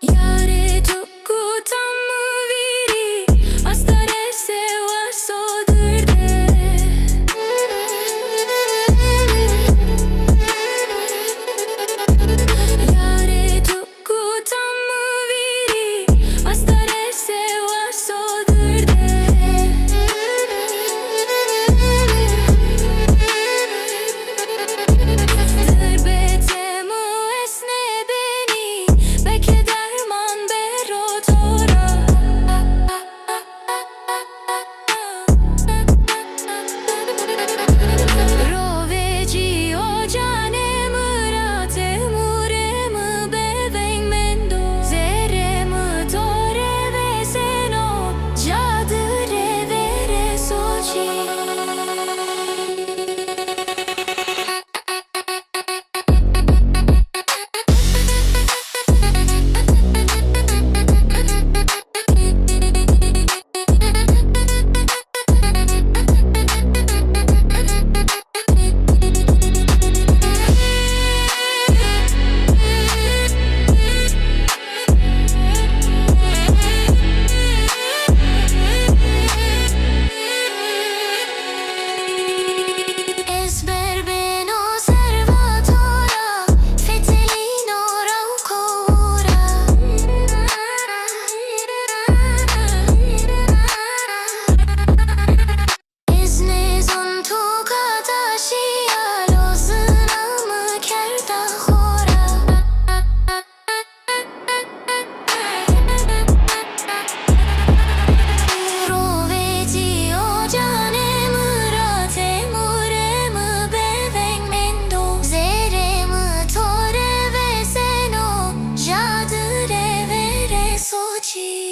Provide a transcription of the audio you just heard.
Yare tukku tammu viri astare se vaso durde. Yare tukku tammu viri astare se vaso durde. Dırbetemu esne beni Beke derman bero tora. Roveci o cane mırate muremı beveng mendo. Zeremı tore ve seno cadre vere soci. Ezber beno servatora fetelino raucora. Ezne zontu kadashia lozınamı kerda hora. Roveci o cane mırate muremı beveng mendo. Zeremı tore ve seno cadre vere soci.